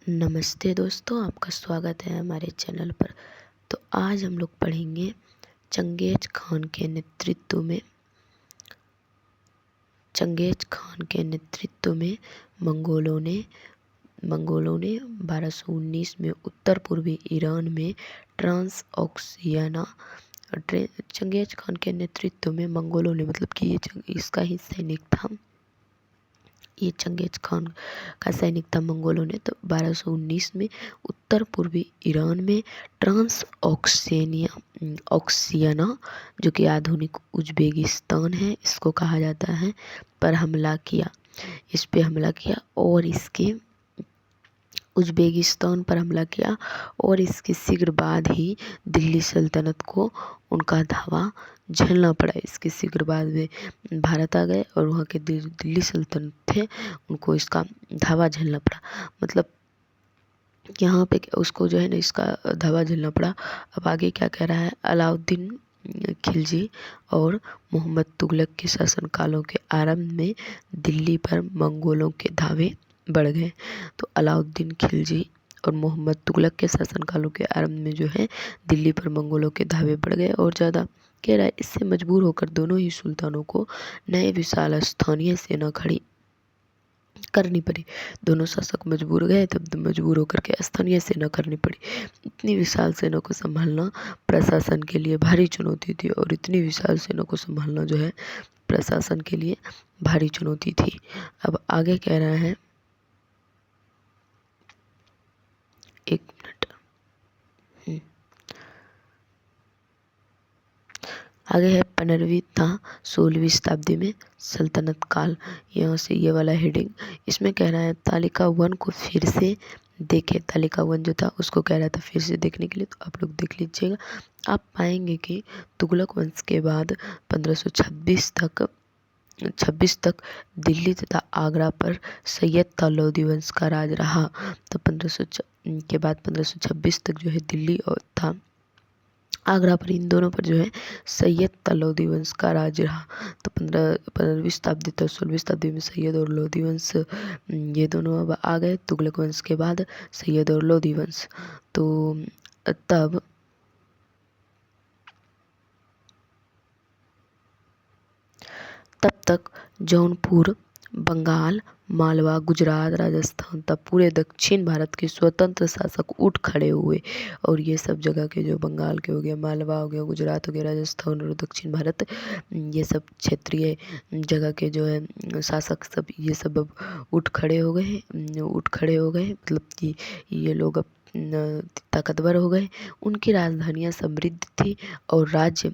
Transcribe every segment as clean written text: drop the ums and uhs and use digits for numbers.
नमस्ते दोस्तों, आपका स्वागत है हमारे चैनल पर। तो आज हम लोग पढ़ेंगे चंगेज खान के नेतृत्व में मंगोलों ने 1219 में उत्तर पूर्वी ईरान में ट्रांस ऑक्सियाना चंगेज खान के नेतृत्व में मंगोलों ने मतलब कि इसका ही सैनिक था। ये चंगेज खान का सैनिक था मंगोलों ने। तो 1219 में उत्तर पूर्वी ईरान में ट्रांस ऑक्सियाना जो कि आधुनिक उज्बेकिस्तान है, इसको कहा जाता है, इस पे हमला किया और इसके उज्बेकिस्तान पर हमला किया और इसके शीघ्र बाद ही दिल्ली सल्तनत को उनका धावा झेलना पड़ा। इसके शीघ्र बाद वे भारत आ गए और वहाँ के दिल्ली सल्तनत थे, उनको इसका धावा झेलना पड़ा। मतलब यहाँ पे उसको जो है ना इसका धावा झेलना पड़ा। अब आगे क्या कह रहा है, अलाउद्दीन खिलजी और मोहम्मद तुगलक के शासनकालों के आरंभ में दिल्ली पर मंगोलों के धावे बढ़ गए। तो अलाउद्दीन खिलजी और मोहम्मद तुगलक के शासनकालों के आरंभ में जो है दिल्ली पर मंगोलों के धावे बढ़ गए और ज़्यादा कह रहा है। इससे मजबूर होकर दोनों ही सुल्तानों को नए विशाल स्थानीय सेना खड़ी करनी पड़ी। दोनों शासक मजबूर गए, तब मजबूर होकर के स्थानीय सेना करनी पड़ी। इतनी विशाल सेना को संभालना प्रशासन के लिए भारी चुनौती थी और इतनी विशाल सेना को संभालना जो है प्रशासन के लिए भारी चुनौती थी। अब आगे कह रहा है, एक मिनट, आगे है 15वीं था 16वीं शताब्दी में सल्तनत काल। यहाँ से ये वाला हेडिंग, इसमें कह रहा है तालिका 1 को फिर से देखे। तालिका 1 जो था उसको कह रहा था फिर से देखने के लिए, तो आप लोग देख लीजिएगा। आप पाएंगे कि तुगलक वंश के बाद 1526 तक दिल्ली तथा आगरा पर सैयद तलौदी वंश का राज रहा। तो 1500 के बाद 1526 तक जो है दिल्ली और था आगरा पर, इन दोनों पर जो है सैयद तलौदी वंश का राज रहा। तो 15वीं शताब्दी तक 16वीं शताब्दी में सैयद और लोधी वंश ये दोनों अब आ गए। तुगलक वंश के बाद सैयद और लोधी वंश। तो तब तक जौनपुर, बंगाल, मालवा, गुजरात, राजस्थान तब पूरे दक्षिण भारत के स्वतंत्र शासक उठ खड़े हुए। और ये सब जगह के जो बंगाल के हो गया, मालवा हो गया, गुजरात हो गया, राजस्थान और दक्षिण भारत, ये सब क्षेत्रीय जगह के जो है शासक सब ये सब अब उठ खड़े हो गए मतलब कि ये लोग अब ताकतवर हो गए। उनकी राजधानियाँ समृद्ध थी और राज्य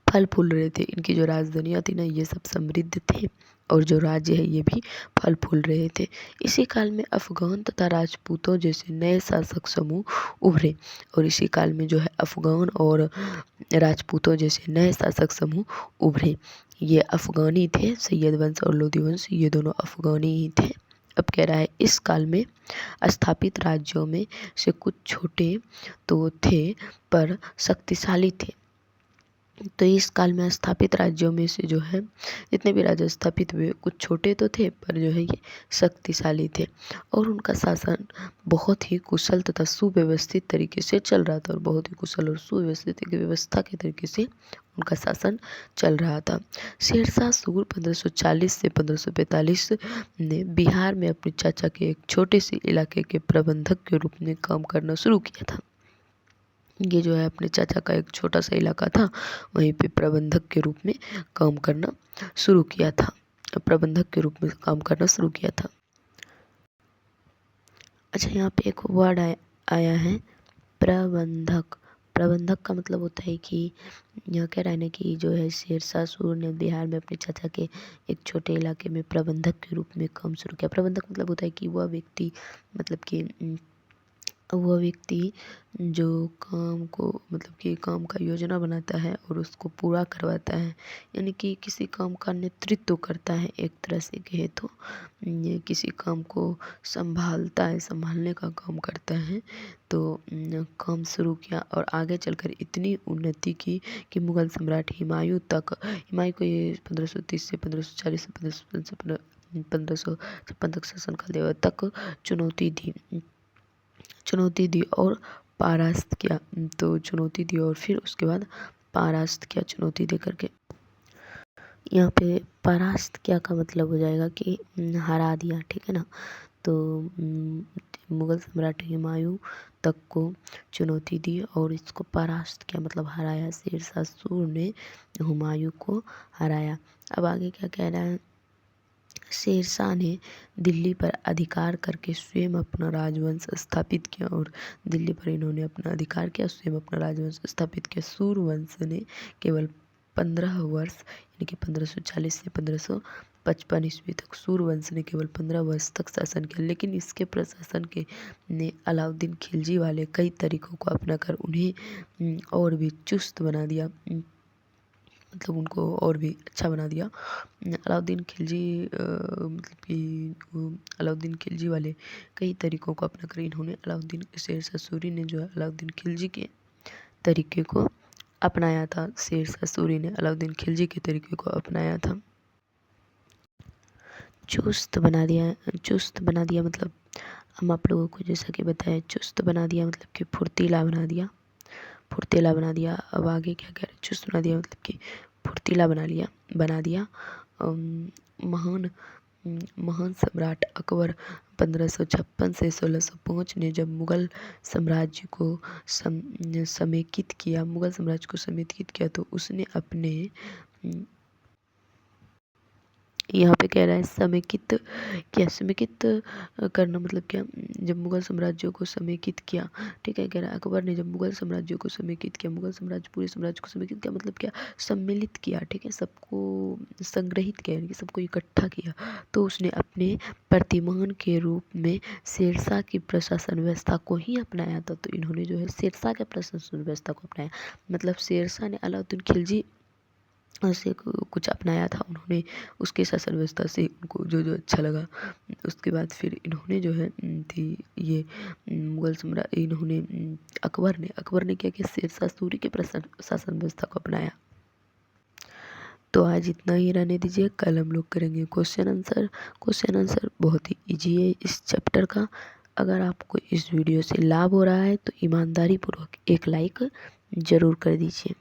फल फूल रहे थे। इनकी जो राजधानियाँ थी ना ये सब समृद्ध थे और जो राज्य है ये भी फल फूल रहे थे। इसी काल में अफगान तथा राजपूतों जैसे नए शासक समूह उभरे और इसी काल में जो है अफगान और राजपूतों जैसे नए शासक समूह उभरे। ये अफगानी थे, सैयद वंश और लोधी वंश ये दोनों अफगानी ही थे। अब कह रहा है इस काल में स्थापित राज्यों में से कुछ छोटे तो थे पर शक्तिशाली थे। तो इस काल में स्थापित राज्यों में से जो है जितने भी राज्य स्थापित हुए कुछ छोटे तो थे पर जो है ये शक्तिशाली थे और उनका शासन बहुत ही कुशल तथा सुव्यवस्थित तरीके से चल रहा था और बहुत ही कुशल और सुव्यवस्थित व्यवस्था के तरीके से उनका शासन चल रहा था। शेरशाह सूरी 1540 से 1545 ने बिहार में अपने चाचा के एक छोटे से इलाके के प्रबंधक के रूप में काम करना शुरू किया था। ये जो है अपने चाचा का एक छोटा सा इलाका था, वहीं पे प्रबंधक के रूप में काम करना शुरू किया था। अच्छा, यहाँ पे एक वर्ड आया है प्रबंधक। प्रबंधक का मतलब होता है कि यह कह रहा है ना कि जो है शेरशाह सूरी ने बिहार में अपने चाचा के एक छोटे इलाके में प्रबंधक के रूप में काम शुरू किया। प्रबंधक मतलब होता है कि वह व्यक्ति मतलब कि वह व्यक्ति जो काम को मतलब कि काम का योजना बनाता है और उसको पूरा करवाता है, यानी कि किसी काम का नेतृत्व करता है। एक तरह से कहे तो ये किसी काम को संभालता है, संभालने का काम करता है। तो काम शुरू किया और आगे चलकर इतनी उन्नति की कि मुगल सम्राट हुमायूं को ये 1530 से 1540 से 1556 तक शासन काल तक चुनौती दी और परास्त किया। तो चुनौती दी और फिर उसके बाद परास्त किया चुनौती दे करके। यहाँ पे परास्त क्या का मतलब हो जाएगा कि हरा दिया, ठीक है ना। तो मुगल सम्राट हुमायूं तक को चुनौती दी और इसको परास्त किया मतलब हराया। शेरशाह सूरी ने हुमायूं को हराया। अब आगे क्या कह रहा है, शेरशाह ने दिल्ली पर अधिकार करके स्वयं अपना राजवंश स्थापित किया और दिल्ली पर इन्होंने अपना अधिकार किया, स्वयं अपना राजवंश स्थापित किया। सूरवंश ने केवल 15 वर्ष यानी कि 1540 से 1555 ईस्वी तक सूरवंश ने केवल 15 वर्ष तक शासन किया, लेकिन इसके प्रशासन के ने अलाउद्दीन खिलजी वाले कई तरीकों को अपनाकर उन्हें और भी चुस्त बना दिया, मतलब उनको और भी अच्छा बना दिया। अलाउद्दीन खिलजी मतलब कि अलाउद्दीन खिलजी वाले कई तरीकों को अपनाकर इन्होंने शेरशाह सूरी ने जो है अलाउद्दीन खिलजी के तरीके को अपनाया था। शेरशाह सूरी ने अलाउद्दीन खिलजी के तरीके को अपनाया था। चुस्त बना दिया मतलब हम आप लोगों को जैसा कि बताया, चुस्त बना दिया मतलब कि फुर्तीला बना दिया। अब आगे क्या कह रहे हैं, चुस्त बना दिया मतलब कि फुर्तीला बना दिया। महान सम्राट अकबर 1556 से 1605 ने जब मुगल साम्राज्य को समेकित किया तो उसने अपने यहाँ पे कह रहा है समेकित करना मतलब क्या, जब मुगल साम्राज्य को समेकित किया, ठीक है। कह रहा है अकबर ने जब मुगल साम्राज्य को समेकित किया, पूरे साम्राज्य को समेकित किया मतलब क्या, सम्मिलित किया, ठीक है, सबको संग्रहित किया यानी कि सबको इकट्ठा किया। तो उसने अपने प्रतिमान के रूप में शेरशाह की प्रशासन व्यवस्था को ही अपनाया था। तो इन्होंने जो है शेरशाह के प्रशासन व्यवस्था को अपनाया, मतलब शेरशाह ने अलाउद्दीन खिलजी से कुछ अपनाया था उन्होंने, उसके शासन व्यवस्था से उनको जो जो अच्छा लगा। उसके बाद फिर इन्होंने जो है थी ये मुगल सम्राट इन्होंने अकबर ने क्या किया, शेरशाह सूरी के शासन व्यवस्था को अपनाया। तो आज इतना ही रहने दीजिए, कल हम लोग करेंगे क्वेश्चन आंसर बहुत ही इजी है इस चैप्टर का। अगर आपको इस वीडियो से लाभ हो रहा है तो ईमानदारी पूर्वक एक लाइक ज़रूर कर दीजिए।